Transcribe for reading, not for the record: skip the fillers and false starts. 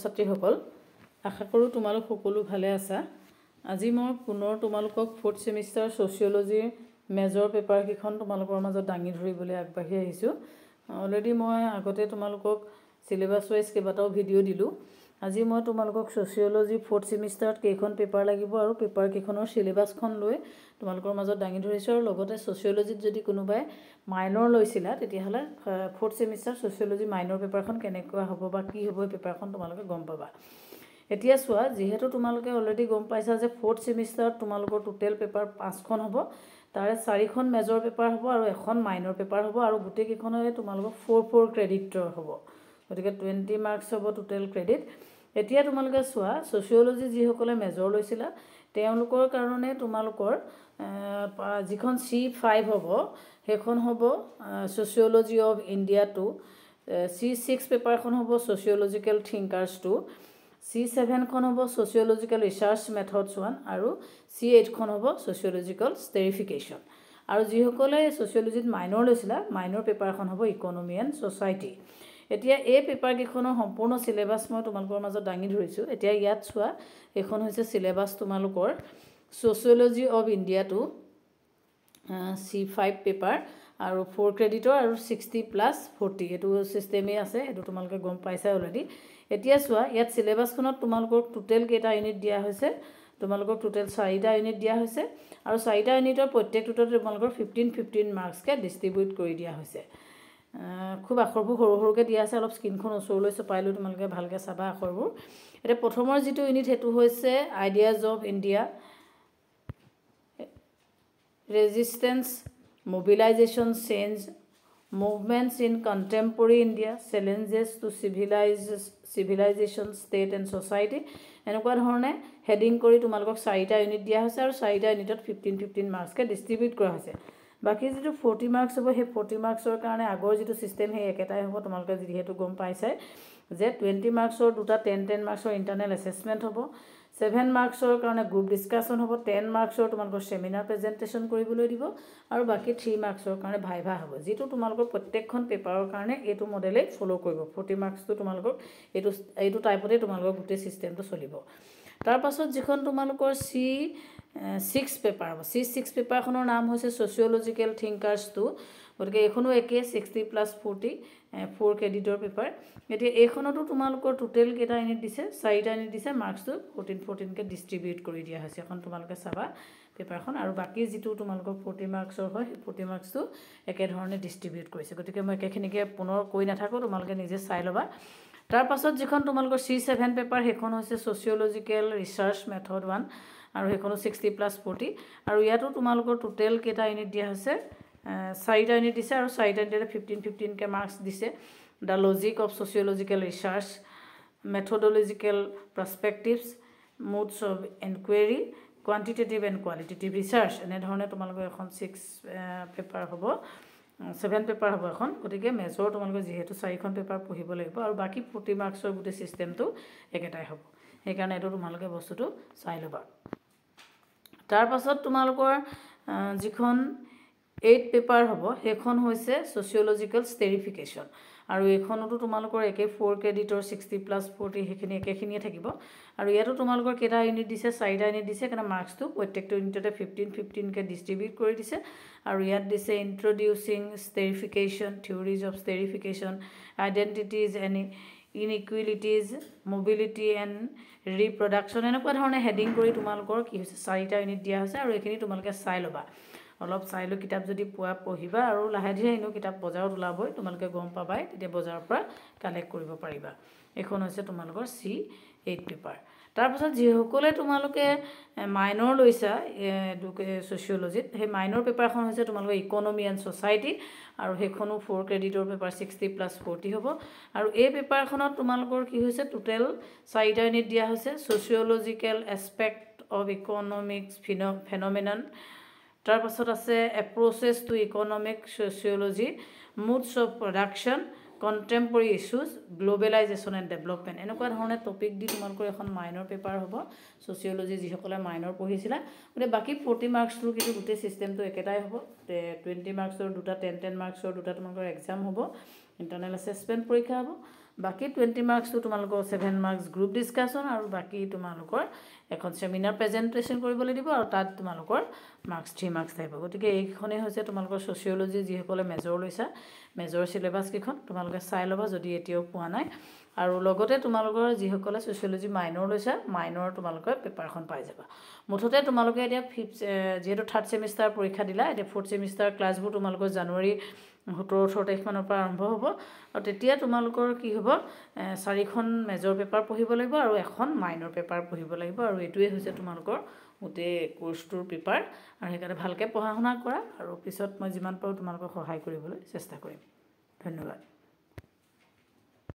ছাত্ৰীসকল আশা কৰোঁ তোমালোক সকলো ভালে আছা। আজি মই পুনৰ তোমালোকক 4th semester sociology major paper কিখন তোমালোকৰ মাজত দাঙি ধৰিবলৈ আগবাঢ়ি আহিছোঁ। অলৰেডি মই আগতে তোমালোকক সিলেবাস ওয়াইজ কেইবাটাও ভিডিঅ' দিলোঁ। আজি মই তোমালোকক সোশিয়োলজি 4th সেমিষ্টাৰত কেইখন পেপাৰ লাগিব আৰু পেপাৰ কেইখনৰ সিলেবাসখন লৈ তোমালোকৰ মাজত দাঙি ধৰিছোঁ। আৰু লগতে সোশিয়োলজিত যদি কোনোবাই মাইনৰ লৈছিলা তেতিয়াহ'লে 4th সেমিষ্টাৰ সোশিয়োলজি মাইনৰ পেপাৰখন কেনেকুৱা হ'ব বা কি হ'ব এই পেপাৰখন তোমালোকে গম পাবা। এতিয়া চোৱা, যিহেতু তোমালোকে অলৰেডি গম পাইছা যে 4th সেমিষ্টাৰত তোমালোকৰ টোটেল পেপাৰ 5খন হ'ব, তাৰে 4খন মেজৰ পেপাৰ হ'ব আৰু এখন মাইনৰ পেপাৰ হ'ব, আৰু গোটেইকেইখনৰে তোমালোকৰ 4 ক্ৰেডিটৰ হ'ব। গতিকে 20 মাৰ্কছ হ'ব টোটেল ক্ৰেডিট। এতিয়া তোমালোকে চোৱা, সোশিয়োলজি যিসকলে মেজৰ লৈছিলা তেওঁলোকৰ কাৰণে তোমালোকৰ যিখন C5 হ'ব সেইখন হ'ব সোশিয়োলজি অফ ইণ্ডিয়া 2, C6 পেপাৰখন হ'ব সোশিয়োলজিকেল থিংকাৰ্ছ 2, C7খন হ'ব সোশিয়োলজিকেল ৰিচাৰ্চ মেথডছ 1 আৰু C8খন হ'ব সোশিয়োলজিকেল ষ্টেৰিফিকেশ্যন। আৰু যিসকলে সোশিয়োলজিত মাইনৰ লৈছিলা মাইনৰ পেপাৰখন হ'ব ইকনমি এণ্ড ছ'চাইটি। এতিয়া এই পেপাৰকেইখনৰ সম্পূৰ্ণ সিলেবাস মই তোমালোকৰ মাজত দাঙি ধৰিছোঁ। এতিয়া ইয়াত চোৱা, এইখন হৈছে সিলেবাস তোমালোকৰ sociology of India 2 C5 paper আৰু 4 ক্ৰেডিটৰ আৰু 60+40 এইটো চিষ্টেমেই আছে, এইটো তোমালোকে গম পাইছা অলৰেডি। এতিয়া চোৱা, ইয়াত সিলেবাসখনত তোমালোকৰ টোটেল কেইটা ইউনিট দিয়া হৈছে, তোমালোকক টোটেল 4টা ইউনিট দিয়া হৈছে আৰু 4টা ইউনিটৰ প্ৰত্যেকটোতে তোমালোকৰ 15 মাৰ্কছকৈ ডিষ্ট্ৰিবিউট কৰি দিয়া হৈছে। খুব আখৰবোৰ সৰু সৰুকৈ দিয়া আছে, অলপ স্ক্ৰীনখন ওচৰলৈ চপাই লৈ তোমালোকে ভালকৈ চাবা আখৰবোৰ। এতিয়া প্ৰথমৰ যিটো ইউনিট সেইটো হৈছে ideas of India, resistance, mobilisation, change, movements in contemporary India, challenges to civilisation, state and society, এনেকুৱা ধৰণে হেডিং কৰি তোমালোকক 4টা ইউনিট দিয়া হৈছে আৰু 4টা ইউনিটত 15 মাৰ্কছকৈ ডিষ্ট্ৰিবিউট কৰা হৈছে। বাকী যিটো 40 মাৰ্কছ হ'ব সেই 40 মাৰ্কছৰ কাৰণে আগৰ যিটো ছিষ্টেম সেই একেটাই হ'ব। তোমালোকে যিহেতু গম পাইছাই যে 20 মাৰ্কছৰ দুটা 10 মাৰ্কছৰ ইণ্টাৰনেল এছেছমেণ্ট হ'ব, 7 মাৰ্কছৰ কাৰণে গ্ৰুপ ডিছকাশ্যন হ'ব, 10 মাৰ্কছৰ তোমালোকৰ চেমিনাৰ প্ৰেজেণ্টেশ্যন কৰিবলৈ দিব আৰু বাকী 3 মাৰ্কছৰ কাৰণে ভাইভা হ'ব, যিটো তোমালোকৰ প্ৰত্যেকখন পেপাৰৰ কাৰণে এইটো মডেলেই ফ'ল' কৰিব। 40 মাৰ্কছটো তোমালোকক এইটো টাইপতে তোমালোকৰ গোটেই ছিষ্টেমটো চলিব। তাৰপাছত যিখন তোমালোকৰ C6 পেপাৰ হ'ব, C6 পেপাৰখনৰ নাম হৈছে ছ'চিয়লজিকেল থিংকাৰ্ছ 2। গতিকে এইখনো একেই 60+40 4 ক্ৰেডিটৰ পেপাৰ। এতিয়া এইখনতো তোমালোকৰ টোটেল কেইটা ইউনিট দিছে, 4টা ইউনিট দিছে, মাৰ্কছটো 14কৈ ডিষ্ট্ৰিবিউট কৰি দিয়া হৈছে। এখন তোমালোকে চাবা পেপাৰখন, আৰু বাকী যিটো তোমালোকৰ 40 মাৰ্কছৰ হয় সেই 40 মাৰ্কছটো একেধৰণে ডিষ্ট্ৰিবিউট কৰিছে। গতিকে মই একেখিনিকে পুনৰ কৈ নাথাকোঁ, তোমালোকে নিজে চাই ল'বা। তাৰপাছত যিখন তোমালোকৰ C7 পেপাৰ সেইখন হৈছে ছ'চিয়লজিকেল ৰিচাৰ্চ মেথড 1 আৰু সেইখনো 60+40, আৰু ইয়াতো তোমালোকৰ টোটেল কেইটা ইউনিট দিয়া হৈছে, 4টা ইউনিট দিছে আৰু 4টা ইউনিটে 15কৈ মাৰ্কছ দিছে। The logic of sociological research, methodological perspectives, modes of enquiry, quantitative and qualitative research, এনেধৰণে তোমালোকৰ এখন 7 পেপাৰ হ'ব এখন। গতিকে মেজৰ তোমালোকে যিহেতু 4খন পেপাৰ পঢ়িব লাগিব আৰু বাকী 40 মাৰ্কছৰ গোটেই ছিষ্টেমটো একেটাই হ'ব, সেইকাৰণে এইটো তোমালোকে বস্তুটো চাই ল'বা। তাৰপাছত তোমালোকৰ যিখন 8 পেপাৰ হ'ব সেইখন হৈছে ছ'চিয়লজিকেল ষ্টেৰিফিকেশ্যন, আৰু এইখনতো তোমালোকৰ একে 4 ক্ৰেডিটৰ 60+40 সেইখিনি একেখিনিয়ে থাকিব। আৰু ইয়াতো তোমালোকৰ কেইটা ইউনিট দিছে, 4টা ইউনিট দিছে, কাৰণে মাৰ্কছটো প্ৰত্যেকটো ইউনিটতে 15কৈ ডিষ্ট্ৰিবিউট কৰি দিছে। আৰু ইয়াত দিছে introducing stratification, theories of stratification, identities and inequalities, mobility and reproduction, এনেকুৱা ধৰণে হেডিং কৰি তোমালোকৰ কি হৈছে 4টা ইউনিট দিয়া হৈছে। আৰু এইখিনি তোমালোকে চাই ল'বা, অলপ চাই লৈ কিতাপ যদি পোৱা পঢ়িবা, আৰু লাহে ধীৰে এনেও কিতাপ বজাৰত ওলাবই, তোমালোকে গম পাবাই, তেতিয়া বজাৰৰ পৰা কালেক্ট কৰিব পাৰিবা। এইখন হৈছে তোমালোকৰ C8 পেপাৰ। তাৰপাছত যিসকলে তোমালোকে মাইনৰ লৈছা ছ'চিয়লজিত, সেই মাইনৰ পেপাৰখন হৈছে তোমালোকৰ ইকনমি এণ্ড ছ'চাইটি, আৰু সেইখনো 4 ক্ৰেডিটৰ পেপাৰ 60+40 হ'ব। আৰু এই পেপাৰখনত তোমালোকৰ কি হৈছে, টোটেল 4টা ইউনিট দিয়া হৈছে, sociological aspect of economics phenomenon, তাৰপাছত আছে approaches to economic sociology, modes of production, contemporary issues, globalisation and development, এনেকুৱা ধৰণে টপিক দি তোমালোকৰ এখন মাইনৰ পেপাৰ হ'ব ছ'চিয়লজি যিসকলে মাইনৰ পঢ়িছিলা। গতিকে বাকী 40 মাৰ্কছটোৰ কিন্তু গোটেই ছিষ্টেমটো একেটাই হ'ব। 20 মাৰ্কছৰ দুটা 10 মাৰ্কছৰ দুটা তোমালোকৰ এক্সাম হ'ব, ইণ্টাৰনেল এছেছমেণ্ট পৰীক্ষা হ'ব, বাকী 20 মাৰ্কছটো তোমালোকৰ 7 মাৰ্কছ গ্ৰুপ ডিছকাশ্যন আৰু বাকী তোমালোকৰ এখন সেমিনাৰ প্ৰেজেণ্টেশ্যন কৰিবলৈ দিব আৰু তাত তোমালোকৰ মাৰ্কছ 3 মাৰ্কছ থাকিব গতিকে এইখনেই হৈছে তোমালোকৰ ছ'চিয়লজি যিসকলে মেজৰ লৈছা মেজৰ চিলেবাছকেইখন তোমালোকে চাই ল'বা যদি এতিয়াও পোৱা নাই আৰু লগতে তোমালোকৰ যিসকলে ছ'চিয়লজি মাইনৰ লৈছা মাইনৰ তোমালোকে পেপাৰখন পাই যাবা মুঠতে তোমালোকে এতিয়া যিহেতু 3rd ছেমিষ্টাৰ পৰীক্ষা দিলা এতিয়া 4th ছেমিষ্টাৰ ক্লাছবোৰ তোমালোকৰ জানুৱাৰী 17-18 তাৰিখমানৰ পৰা আৰম্ভ হ'ব আৰু তেতিয়া তোমালোকৰ কি হ'ব 4খন মেজৰ পেপাৰ পঢ়িব লাগিব আৰু এখন মাইনৰ পেপাৰ পঢ়িব লাগিব আৰু এইটোৱে হৈছে তোমালোকৰ গোটেই কোৰ্চটোৰ পেপাৰ আৰু সেইকাৰণে ভালকৈ পঢ়া শুনা কৰা আৰু পিছত মই যিমান পাৰোঁ তোমালোকক সহায় কৰিবলৈ চেষ্টা কৰিম ধন্যবাদ